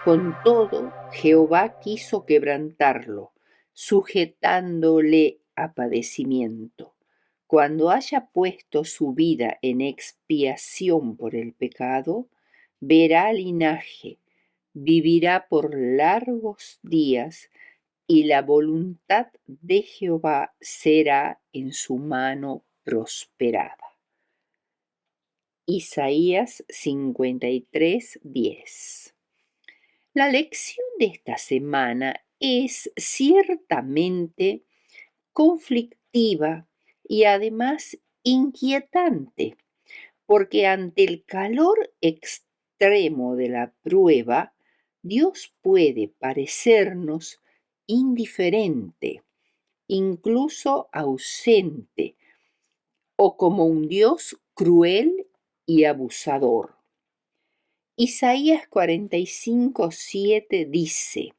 Con todo, Jehová quiso quebrantarlo, sujetándole a padecimiento. Cuando haya puesto su vida en expiación por el pecado, verá linaje, vivirá por largos días, y la voluntad de Jehová será en su mano prosperada. Isaías 53:10. La lección de esta semana es ciertamente conflictiva y además inquietante, porque ante el calor extremo de la prueba, Dios puede parecernos indiferente, incluso ausente, o como un Dios cruel y abusador. Isaías 45:7 dice: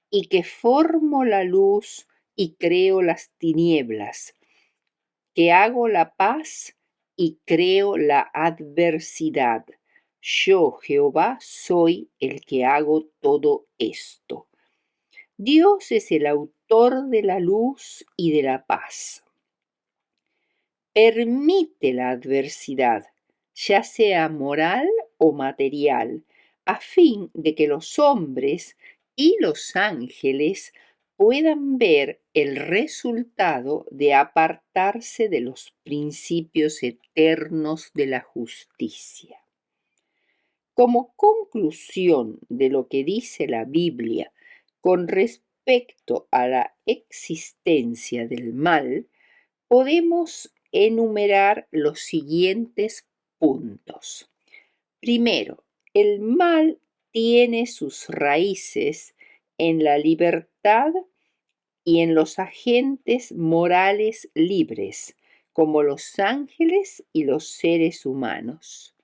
y que formo la luz y creo las tinieblas, que hago la paz y creo la adversidad. Yo, Jehová, soy el que hago todo esto. Dios es el autor de la luz y de la paz. Permite la adversidad, ya sea moral o material, a fin de que los hombres y los ángeles puedan ver el resultado de apartarse de los principios eternos de la justicia. Como conclusión de lo que dice la Biblia con respecto a la existencia del mal, podemos enumerar los siguientes puntos. Primero, el mal tiene sus raíces en la libertad y en los agentes morales libres, como los ángeles y los seres humanos.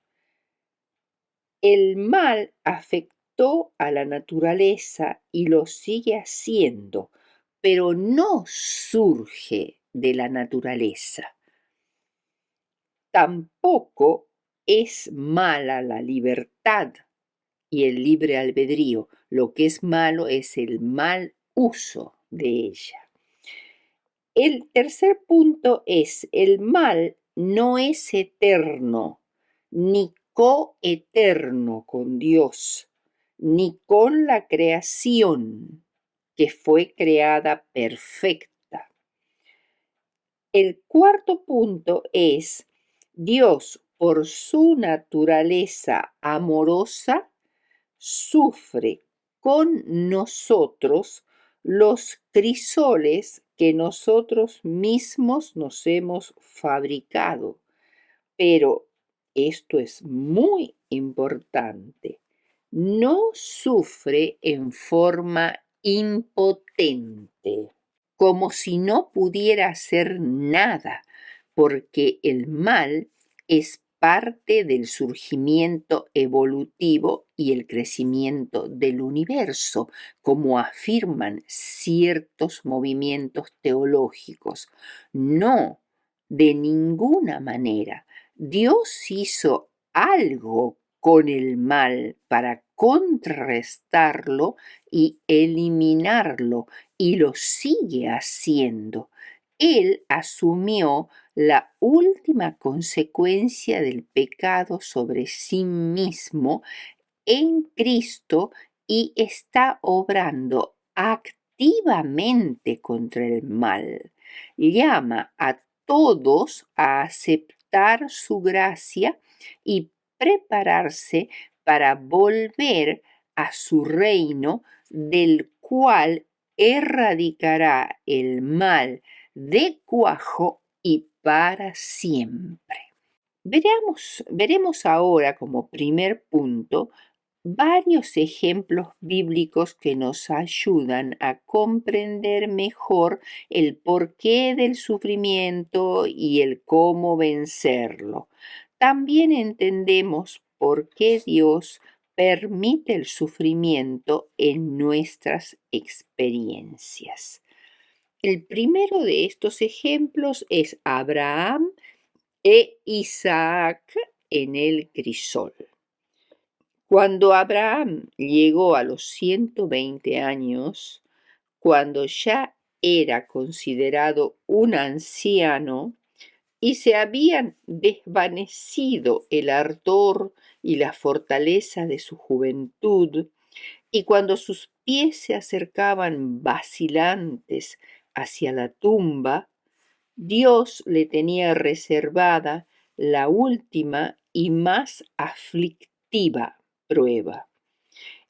El mal afectó a la naturaleza y lo sigue haciendo, pero no surge de la naturaleza. Tampoco es mala la libertad y el libre albedrío. Lo que es malo es el mal uso de ella. El tercer punto es: el mal no es eterno, ni coeterno con Dios, ni con la creación que fue creada perfecta. El cuarto punto es: Dios, por su naturaleza amorosa, sufre con nosotros los crisoles que nosotros mismos nos hemos fabricado. Pero esto es muy importante: no sufre en forma impotente, como si no pudiera hacer nada, porque el mal es parte del surgimiento evolutivo y el crecimiento del universo, como afirman ciertos movimientos teológicos. No, de ninguna manera. Dios hizo algo con el mal para contrarrestarlo y eliminarlo, y lo sigue haciendo. Él asumió la última consecuencia del pecado sobre sí mismo en Cristo y está obrando activamente contra el mal. Llama a todos a aceptar su gracia y prepararse para volver a su reino, del cual erradicará el mal de cuajo y para siempre. Veremos ahora como primer punto varios ejemplos bíblicos que nos ayudan a comprender mejor el porqué del sufrimiento y el cómo vencerlo. También entendemos por qué Dios permite el sufrimiento en nuestras experiencias. El primero de estos ejemplos es Abraham e Isaac en el crisol. Cuando Abraham llegó a los 120 años, cuando ya era considerado un anciano y se habían desvanecido el ardor y la fortaleza de su juventud, y cuando sus pies se acercaban vacilantes hacia la tumba, Dios le tenía reservada la última y más aflictiva prueba.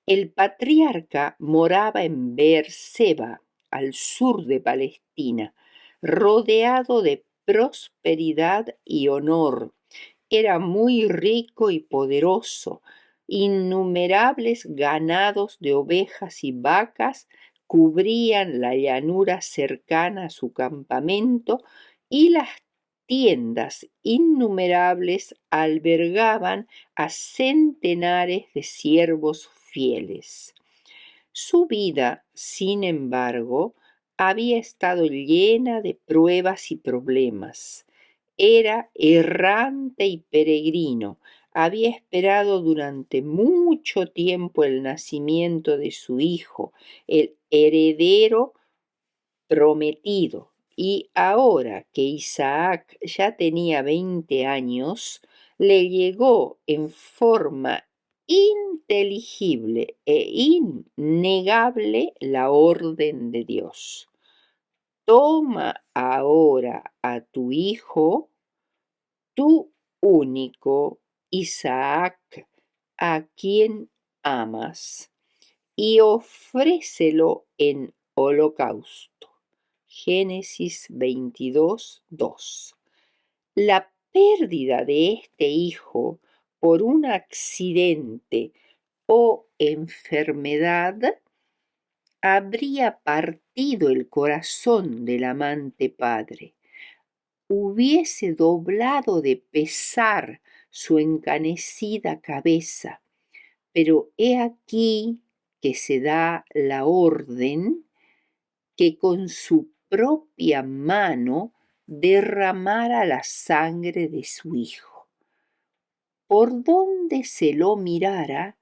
El patriarca moraba en Beerseba, al sur de Palestina, rodeado de prosperidad y honor. Era muy rico y poderoso. Innumerables ganados de ovejas y vacas cubrían la llanura cercana a su campamento y las tiendas innumerables albergaban a centenares de siervos fieles. Su vida, sin embargo, había estado llena de pruebas y problemas. Era errante y peregrino. Había esperado durante mucho tiempo el nacimiento de su hijo, el heredero prometido. Y ahora que Isaac ya tenía 20 años, le llegó en forma inteligible e innegable la orden de Dios. Toma ahora a tu hijo, tu único Isaac, a quien amas, y ofrécelo en holocausto. Génesis 22:2. La pérdida de este hijo por un accidente o enfermedad habría partido el corazón del amante padre, hubiese doblado de pesar su encanecida cabeza, pero he aquí que se da la orden que con su propia mano derramara la sangre de su hijo. Por donde se lo mirara,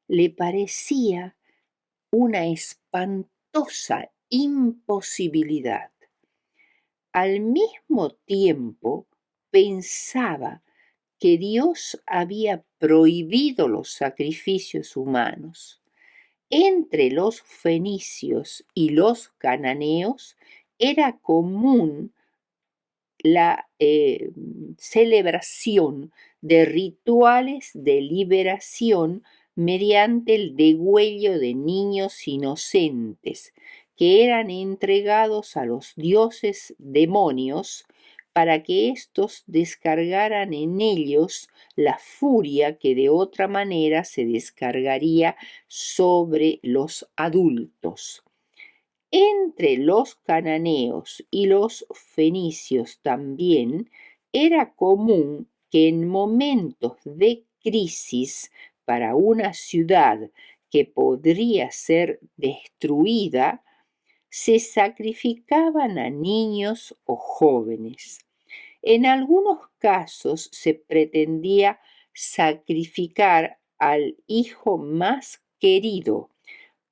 le parecía una espantosa imposibilidad. Al mismo tiempo pensaba que Dios había prohibido los sacrificios humanos. Entre los fenicios y los cananeos era común la celebración de rituales de liberación mediante el degüello de niños inocentes que eran entregados a los dioses demonios para que éstos descargaran en ellos la furia que de otra manera se descargaría sobre los adultos. Entre los cananeos y los fenicios también era común que en momentos de crisis para una ciudad que podría ser destruida, se sacrificaban a niños o jóvenes. En algunos casos se pretendía sacrificar al hijo más querido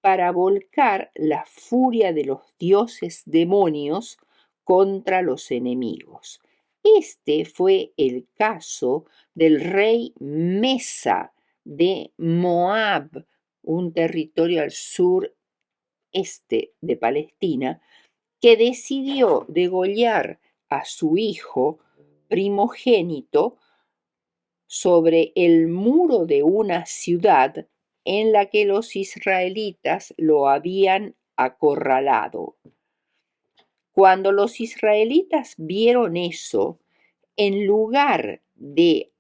para volcar la furia de los dioses demonios contra los enemigos. Este fue el caso del rey Mesa de Moab, un territorio al sureste de Palestina, que decidió degollar a su hijo primogénito sobre el muro de una ciudad en la que los israelitas lo habían acorralado. Cuando los israelitas vieron eso, en lugar de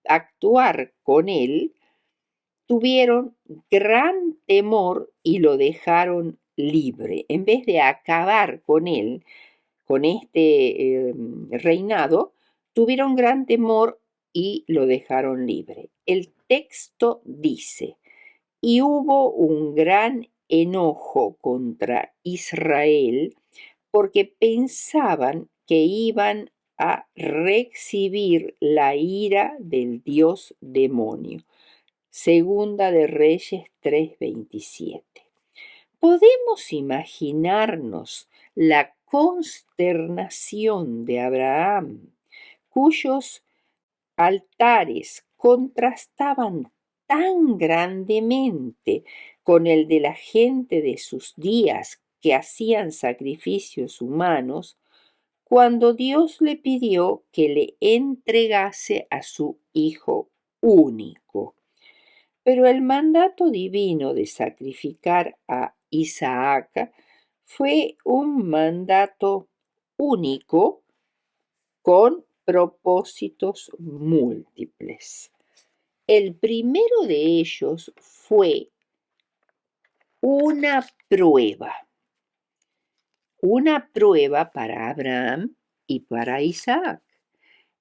actuar con él, tuvieron gran temor y lo dejaron libre. En vez de acabar con él, con este reinado, tuvieron gran temor y lo dejaron libre. El texto dice: y hubo un gran enojo contra Israel porque pensaban que iban a recibir la ira del dios demonio. Segunda de Reyes 3:27. Podemos imaginarnos la consternación de Abraham, cuyos altares contrastaban tan grandemente con el de la gente de sus días que hacían sacrificios humanos, cuando Dios le pidió que le entregase a su hijo único. Pero el mandato divino de sacrificar a Isaac fue un mandato único con propósitos múltiples. El primero de ellos fue una prueba para Abraham y para Isaac.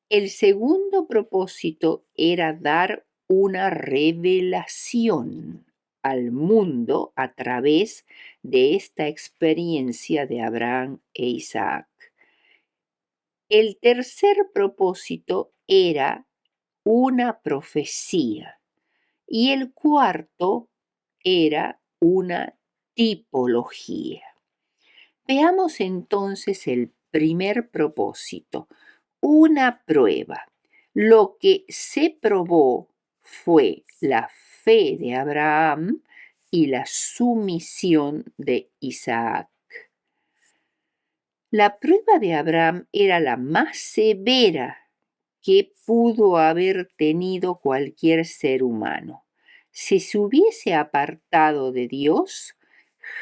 El segundo propósito era dar una revelación al mundo a través de esta experiencia de Abraham e Isaac. El tercer propósito era una profecía y el cuarto era una tipología. Veamos entonces el primer propósito, una prueba. Lo que se probó fue la fe de Abraham y la sumisión de Isaac. La prueba de Abraham era la más severa que pudo haber tenido cualquier ser humano. Si se hubiese apartado de Dios,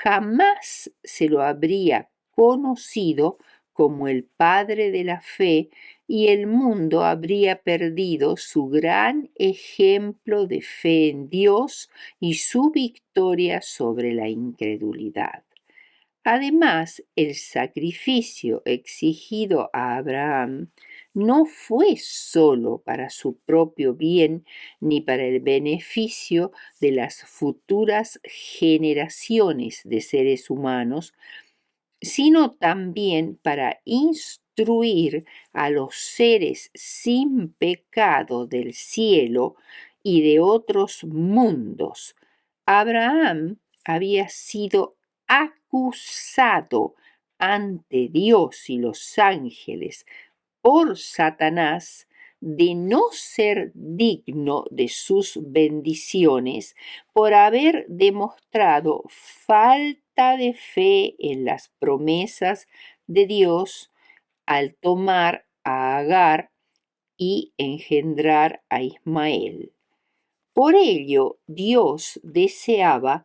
jamás se lo habría conocido como el padre de la fe y el mundo habría perdido su gran ejemplo de fe en Dios y su victoria sobre la incredulidad. Además, el sacrificio exigido a Abraham no fue solo para su propio bien ni para el beneficio de las futuras generaciones de seres humanos, sino también para instruir a los seres sin pecado del cielo y de otros mundos. Abraham había sido acusado ante Dios y los ángeles por Satanás de no ser digno de sus bendiciones por haber demostrado falta de fe en las promesas de Dios al tomar a Agar y engendrar a Ismael. Por ello, Dios deseaba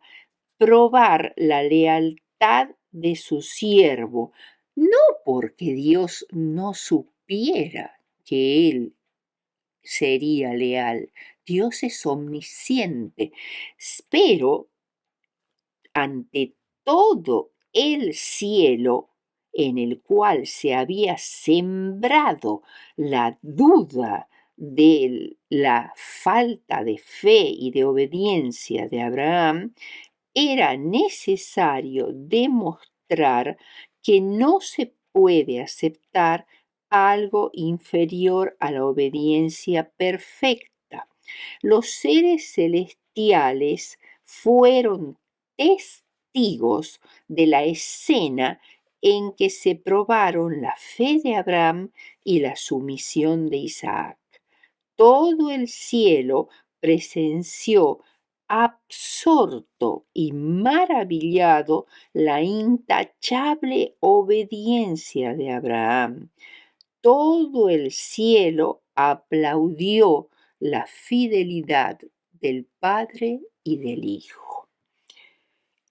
probar la lealtad de su siervo, no porque Dios no supiera que él sería leal. Dios es omnisciente, pero ante todo el cielo en el cual se había sembrado la duda de la falta de fe y de obediencia de Abraham, era necesario demostrar que no se puede aceptar algo inferior a la obediencia perfecta. Los seres celestiales fueron testigos de la escena en que se probaron la fe de Abraham y la sumisión de Isaac. Todo el cielo presenció absorto y maravillado la intachable obediencia de Abraham. Todo el cielo aplaudió la fidelidad del Padre y del Hijo.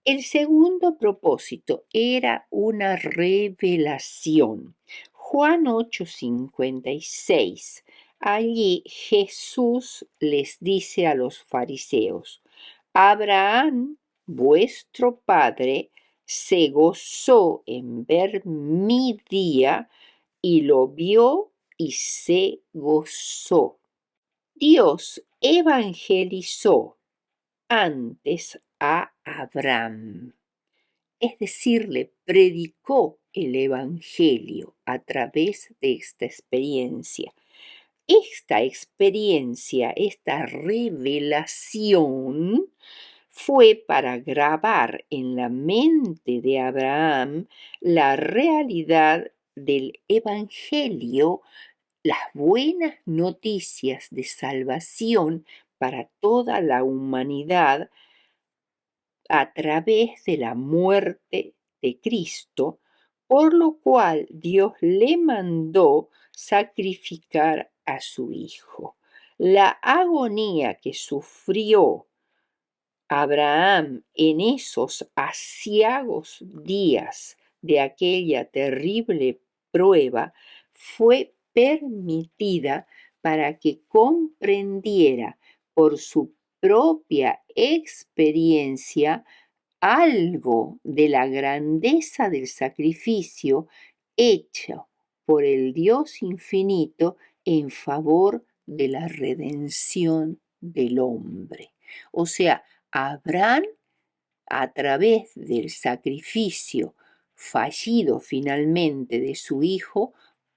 El segundo propósito era una revelación. Juan 8:56. Allí Jesús les dice a los fariseos: Abraham, vuestro padre, se gozó en ver mi día y lo vio y se gozó. Dios evangelizó antes a Abraham, es decir, le predicó el Evangelio a través de esta experiencia. esta experiencia, esta revelación, fue para grabar en la mente de Abraham la realidad del Evangelio, las buenas noticias de salvación para toda la humanidad a través de la muerte de Cristo, por lo cual Dios le mandó sacrificar a su Hijo. La agonía que sufrió Abraham en esos aciagos días de aquella terrible prueba fue permitida para que comprendiera por su propia experiencia algo de la grandeza del sacrificio hecho por el Dios infinito en favor de la redención del hombre. O sea, Abraham, a través del sacrificio fallido finalmente de su hijo,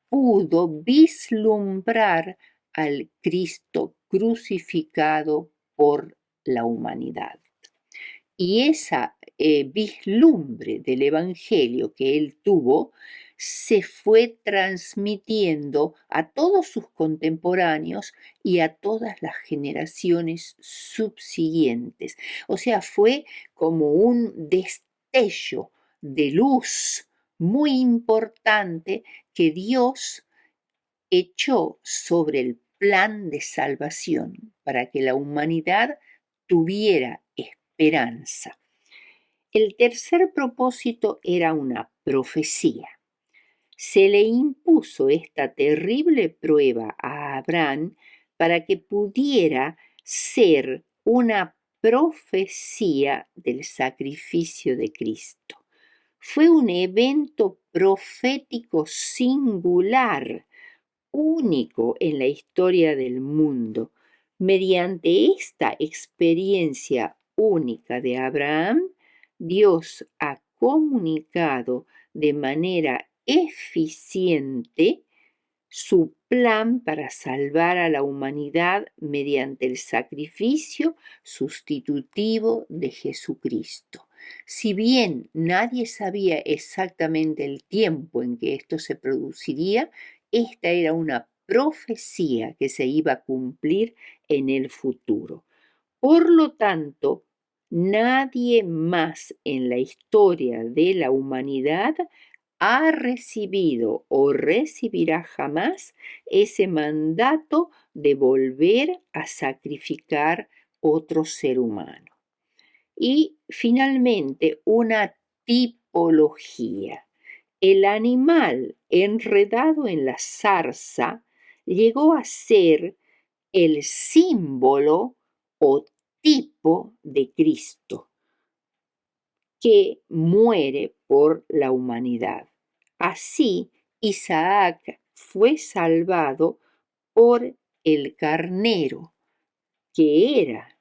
pudo vislumbrar al Cristo crucificado por la humanidad. Y esa vislumbre del Evangelio que él tuvo se fue transmitiendo a todos sus contemporáneos y a todas las generaciones subsiguientes. O sea, fue como un destello de luz muy importante que Dios echó sobre el plan de salvación para que la humanidad tuviera esperanza. El tercer propósito era una profecía. Se le impuso esta terrible prueba a Abraham para que pudiera ser una profecía del sacrificio de Cristo. Fue un evento profético singular, único en la historia del mundo. Mediante esta experiencia única de Abraham, Dios ha comunicado de manera eficiente su plan para salvar a la humanidad mediante el sacrificio sustitutivo de Jesucristo. Si bien nadie sabía exactamente el tiempo en que esto se produciría, esta era una profecía que se iba a cumplir en el futuro. Por lo tanto, nadie más en la historia de la humanidad ha recibido o recibirá jamás ese mandato de volver a sacrificar otro ser humano. Y finalmente, una tipología. El animal enredado en la zarza llegó a ser el símbolo o tipo de Cristo que muere por la humanidad. Así, Isaac fue salvado por el carnero, que era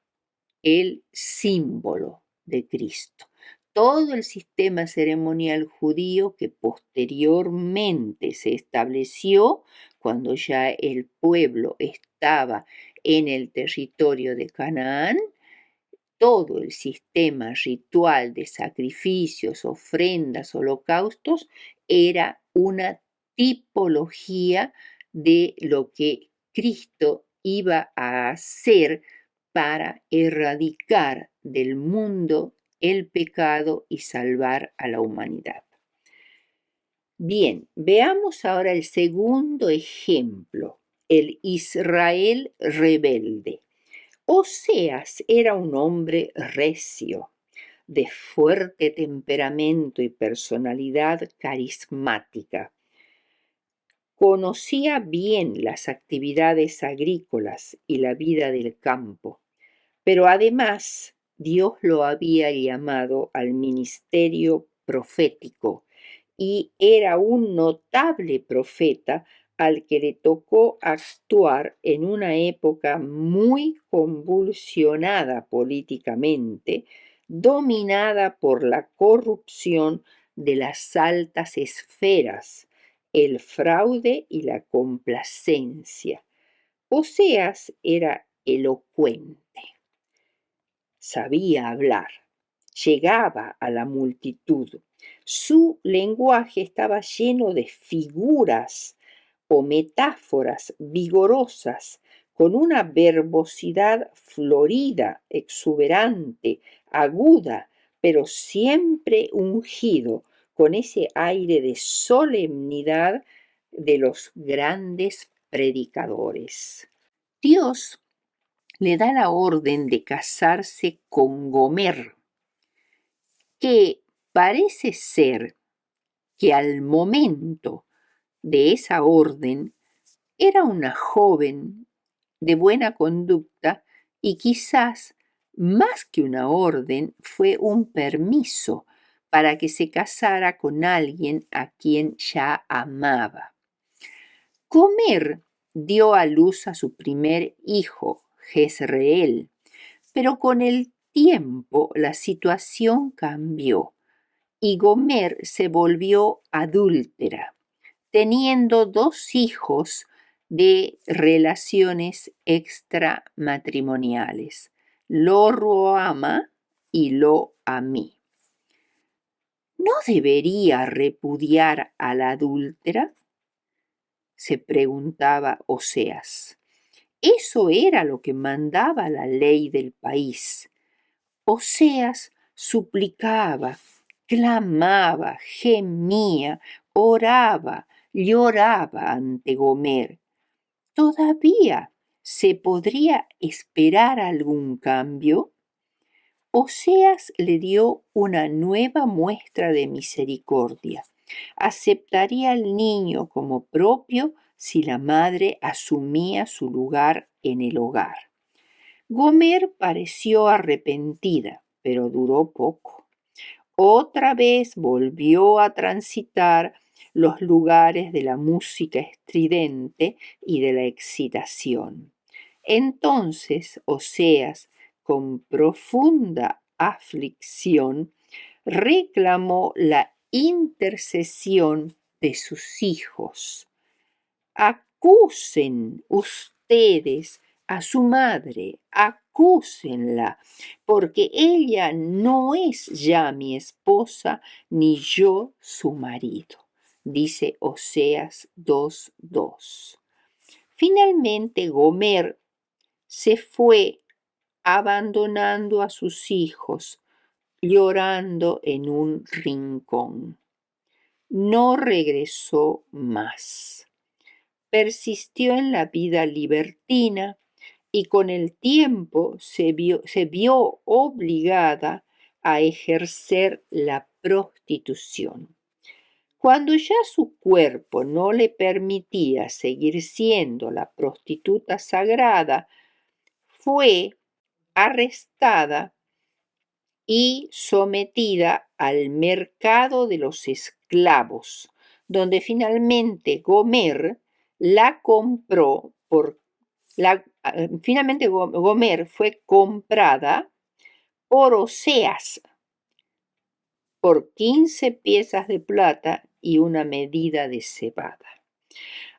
el símbolo de Cristo. Todo el sistema ceremonial judío que posteriormente se estableció cuando ya el pueblo estaba en el territorio de Canaán, todo el sistema ritual de sacrificios, ofrendas, holocaustos, era una tipología de lo que Cristo iba a hacer para erradicar del mundo el pecado y salvar a la humanidad. Bien, veamos ahora el segundo ejemplo, el Israel rebelde. Oseas era un hombre recio, de fuerte temperamento y personalidad carismática. Conocía bien las actividades agrícolas y la vida del campo, pero además Dios lo había llamado al ministerio profético y era un notable profeta al que le tocó actuar en una época muy convulsionada políticamente, dominada por la corrupción de las altas esferas, el fraude y la complacencia. Oseas era elocuente, sabía hablar, llegaba a la multitud. Su lenguaje estaba lleno de figuras o metáforas vigorosas, con una verbosidad florida, exuberante, aguda, pero siempre ungido con ese aire de solemnidad de los grandes predicadores. Dios le da la orden de casarse con Gomer, que parece ser que al momento de esa orden era una joven de buena conducta y quizás más que una orden fue un permiso para que se casara con alguien a quien ya amaba. Gomer dio a luz a su primer hijo, Jezreel, pero con el tiempo la situación cambió y Gomer se volvió adúltera, teniendo 2 hijos de relaciones extramatrimoniales, Lo-ruhamah y Lo-ammi. ¿No debería repudiar a la adúltera?, se preguntaba Oseas. Eso era lo que mandaba la ley del país. Oseas suplicaba, clamaba, gemía, oraba, lloraba ante Gomer. ¿Todavía se podría esperar algún cambio? Oseas le dio una nueva muestra de misericordia. Aceptaría al niño como propio si la madre asumía su lugar en el hogar. Gomer pareció arrepentida, pero duró poco. Otra vez volvió a transitar los lugares de la música estridente y de la excitación. Entonces Oseas, con profunda aflicción, reclamó la intercesión de sus hijos. Acusen ustedes a su madre, acúsenla, porque ella no es ya mi esposa, ni yo su marido, dice Oseas 2:2. Finalmente Gomer se fue abandonando a sus hijos, llorando en un rincón. No regresó más. Persistió en la vida libertina y con el tiempo se vio obligada a ejercer la prostitución. Cuando ya su cuerpo no le permitía seguir siendo la prostituta sagrada, fue arrestada y sometida al mercado de los esclavos, donde finalmente Gomer la compró finalmente Gomer fue comprada por Oseas por 15 piezas de plata y una medida de cebada.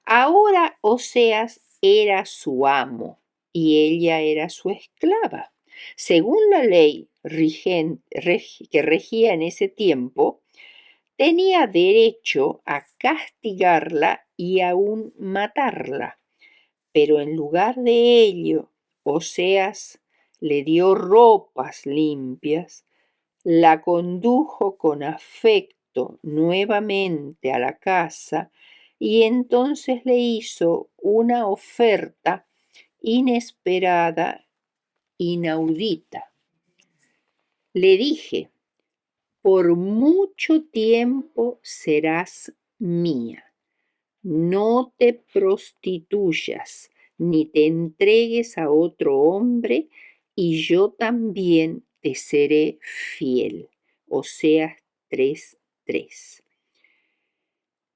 Ahora Oseas era su amo y ella era su esclava. Según la ley que regía en ese tiempo, tenía derecho a castigarla y aún matarla. Pero en lugar de ello, Oseas le dio ropas limpias, la condujo con afecto nuevamente a la casa y entonces le hizo una oferta inesperada, inaudita. Le dije: por mucho tiempo serás mía. No te prostituyas ni te entregues a otro hombre, y yo también te seré fiel. Oseas 3:3.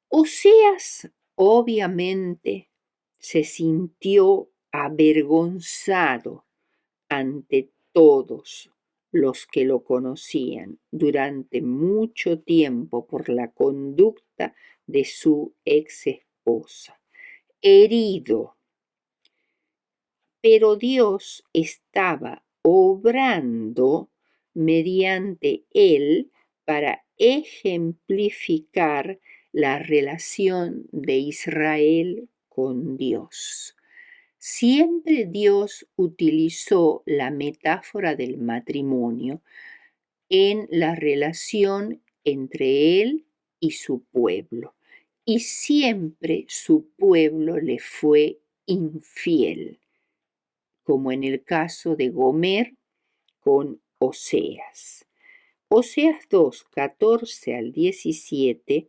Oseas obviamente se sintió avergonzado ante todos los que lo conocían durante mucho tiempo por la conducta de su ex esposa. Herido, pero Dios estaba obrando mediante él para ejemplificar la relación de Israel con Dios. Siempre Dios utilizó la metáfora del matrimonio en la relación entre él y su pueblo, y siempre su pueblo le fue infiel, como en el caso de Gomer con Oseas. Oseas 2, 14 al 17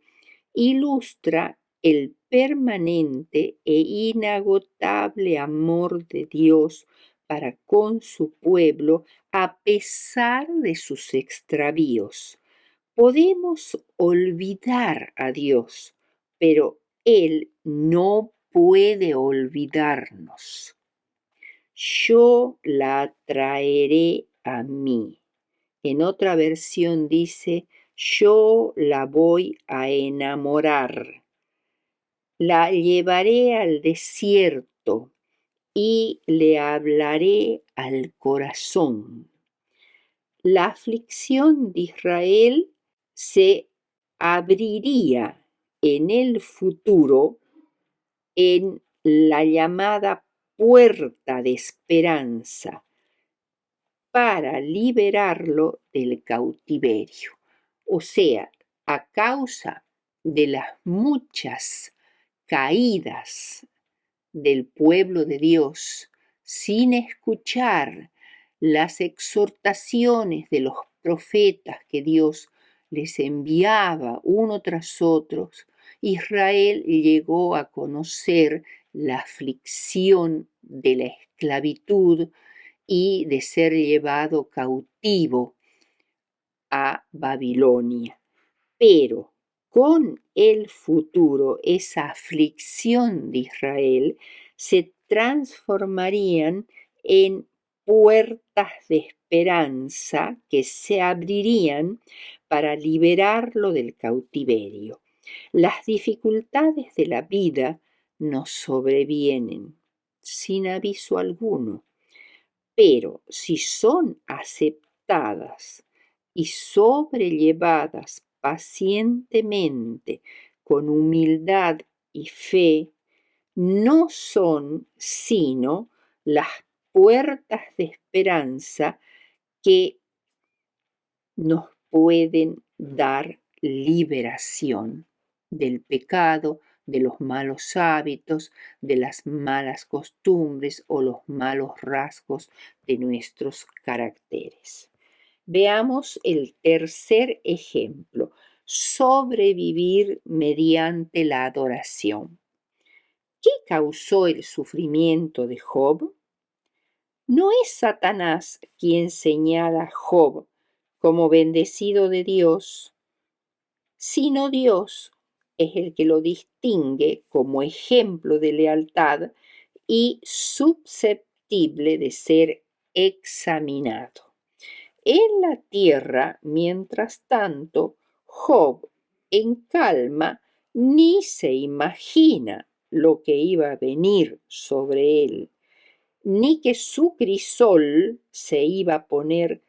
ilustra el permanente e inagotable amor de Dios para con su pueblo a pesar de sus extravíos. Podemos olvidar a Dios, pero Él no puede olvidarnos. Yo la traeré a mí. En otra versión dice, yo la voy a enamorar. La llevaré al desierto y le hablaré al corazón. La aflicción de Israel se abriría en el futuro en la llamada puerta de esperanza para liberarlo del cautiverio. O sea, a causa de las muchas caídas del pueblo de Dios, sin escuchar las exhortaciones de los profetas que Dios les enviaba uno tras otro, Israel llegó a conocer la aflicción de la esclavitud y de ser llevado cautivo a Babilonia. Pero con el futuro, esa aflicción de Israel se transformarían en puertas de esperanza que se abrirían para liberarlo del cautiverio. Las dificultades de la vida nos sobrevienen sin aviso alguno, pero si son aceptadas y sobrellevadas pacientemente, con humildad y fe, no son sino las puertas de esperanza que nos pueden dar liberación del pecado, de los malos hábitos, de las malas costumbres o los malos rasgos de nuestros caracteres. Veamos el tercer ejemplo, sobrevivir mediante la adoración. ¿Qué causó el sufrimiento de Job? No es Satanás quien señala a Job como bendecido de Dios, sino Dios es el que lo distingue como ejemplo de lealtad y susceptible de ser examinado. En la tierra, mientras tanto, Job, en calma, ni se imagina lo que iba a venir sobre él, ni que su crisol se iba a poner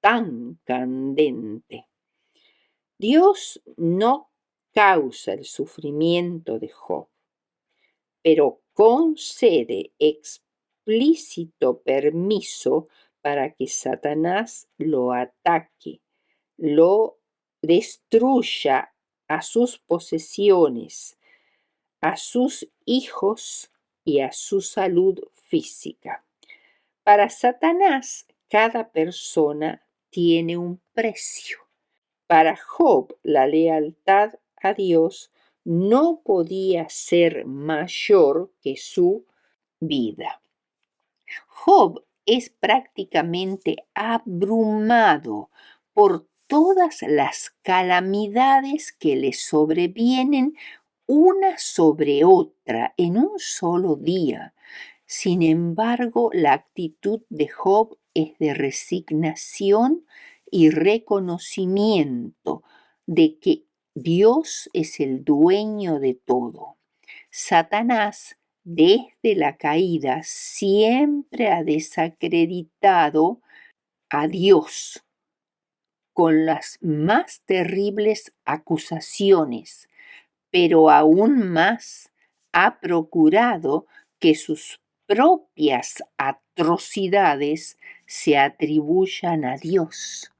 tan candente. Dios no causa el sufrimiento de Job, pero concede explícito permiso para que Satanás lo ataque, lo destruya a sus posesiones, a sus hijos y a su salud física. Para Satanás, cada persona tiene un precio. Para Job, la lealtad a Dios no podía ser mayor que su vida. Job es prácticamente abrumado por todas las calamidades que le sobrevienen una sobre otra en un solo día. Sin embargo, la actitud de Job es de resignación y reconocimiento de que Dios es el dueño de todo. Satanás desde la caída siempre ha desacreditado a Dios con las más terribles acusaciones, pero aún más ha procurado que sus propias atrocidades se atribuyan a Dios.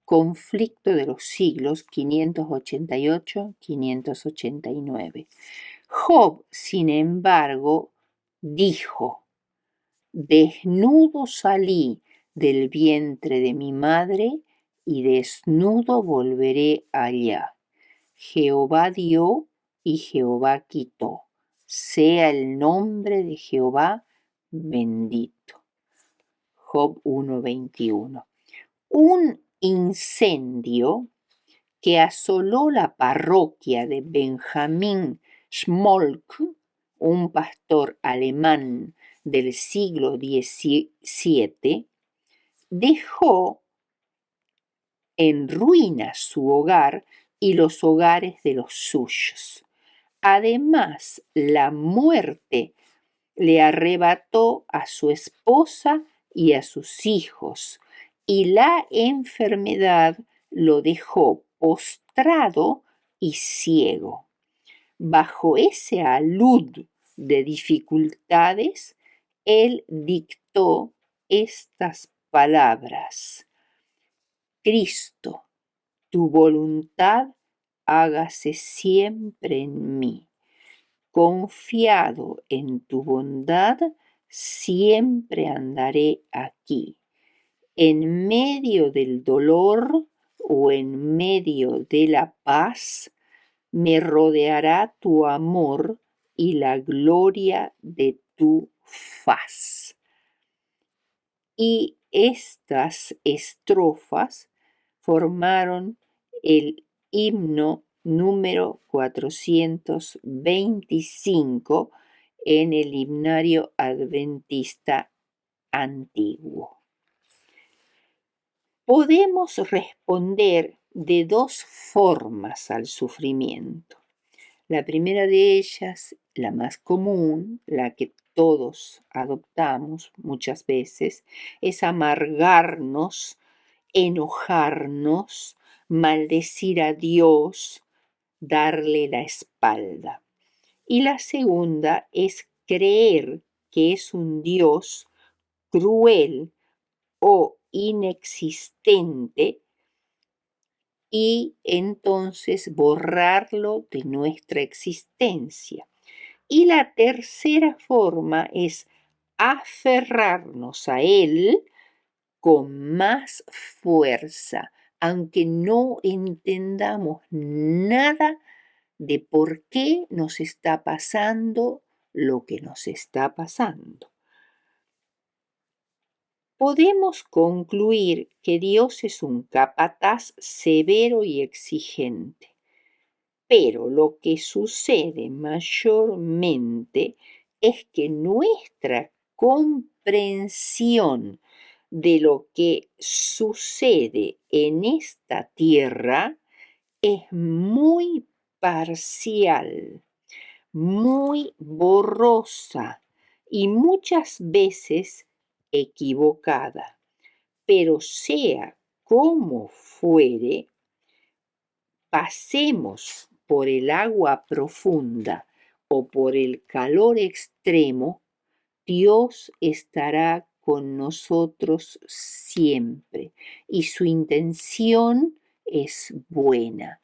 Conflicto de los siglos 588-589. Job, sin embargo, dijo: desnudo salí del vientre de mi madre y desnudo volveré allá. Jehová dio y Jehová quitó. Sea el nombre de Jehová bendito. Job 1:21. Un incendio que asoló la parroquia de Benjamin Schmolk, un pastor alemán del siglo XVII, dejó en ruinas su hogar y los hogares de los suyos. Además, la muerte le arrebató a su esposa y a sus hijos, y la enfermedad lo dejó postrado y ciego. Bajo ese alud de dificultades, él dictó estas palabras: Cristo, tu voluntad hágase siempre en mí. Confiado en tu bondad, siempre andaré aquí. En medio del dolor o en medio de la paz, me rodeará tu amor y la gloria de tu faz. Y estas estrofas formaron el himno número 425 en el himnario adventista antiguo. Podemos responder de dos formas al sufrimiento. La primera de ellas, la más común, la que todos adoptamos muchas veces, es amargarnos, enojarnos, maldecir a Dios, darle la espalda. Y la segunda es creer que es un Dios cruel o inexistente y entonces borrarlo de nuestra existencia. Y la tercera forma es aferrarnos a él con más fuerza, aunque no entendamos nada de por qué nos está pasando lo que nos está pasando. Podemos concluir que Dios es un capataz severo y exigente, pero lo que sucede mayormente es que nuestra comprensión de lo que sucede en esta tierra es muy parcial, muy borrosa y muchas veces equivocada. Pero sea como fuere, pasemos por el agua profunda o por el calor extremo, Dios estará con nosotros siempre y su intención es buena,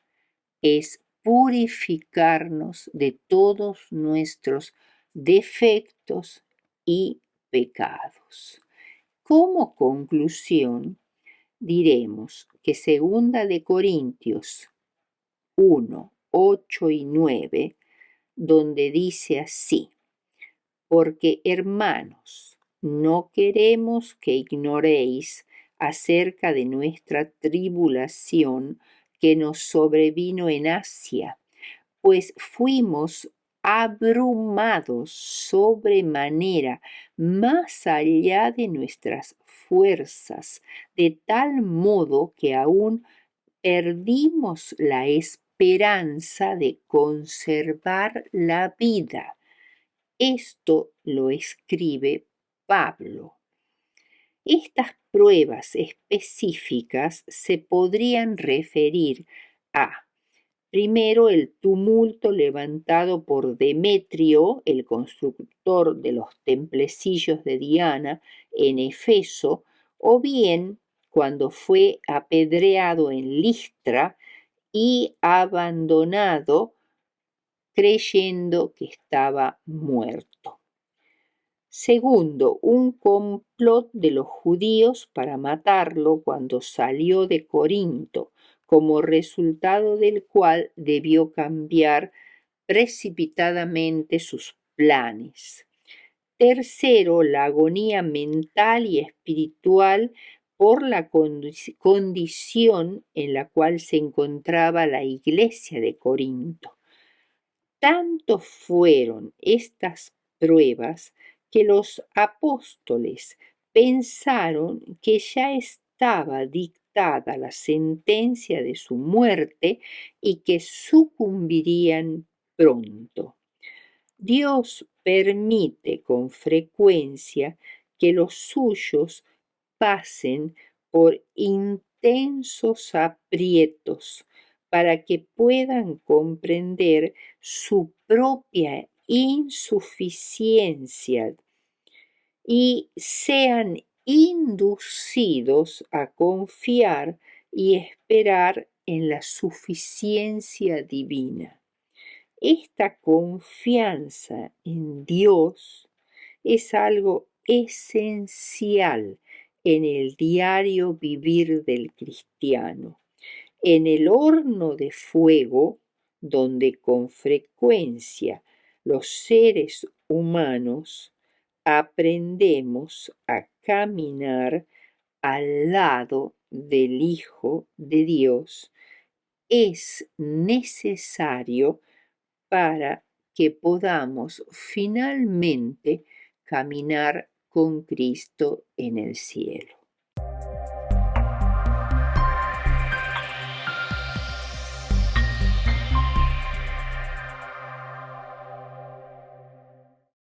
es purificarnos de todos nuestros defectos y pecados. Como conclusión, diremos que 2 Corintios 1, 8 y 9, donde dice así: porque, hermanos, no queremos que ignoréis acerca de nuestra tribulación que nos sobrevino en Asia, pues fuimos abrumados sobremanera, más allá de nuestras fuerzas, de tal modo que aún perdimos la esperanza de conservar la vida. Esto lo escribe Pablo. Estas pruebas específicas se podrían referir a, primero, el tumulto levantado por Demetrio, el constructor de los templecillos de Diana en Efeso, o bien cuando fue apedreado en Listra y abandonado creyendo que estaba muerto. Segundo, un complot de los judíos para matarlo cuando salió de Corinto, como resultado del cual debió cambiar precipitadamente sus planes. Tercero, la agonía mental y espiritual por la condición en la cual se encontraba la iglesia de Corinto. Tanto fueron estas pruebas que los apóstoles pensaron que ya estaba dictada la sentencia de su muerte y que sucumbirían pronto. Dios permite con frecuencia que los suyos pasen por intensos aprietos para que puedan comprender su propia insuficiencia y sean inducidos a confiar y esperar en la suficiencia divina. Esta confianza en Dios es algo esencial en el diario vivir del cristiano. En el horno de fuego, donde con frecuencia los seres humanos aprendemos a caminar al lado del Hijo de Dios, es necesario para que podamos finalmente caminar con Cristo en el cielo.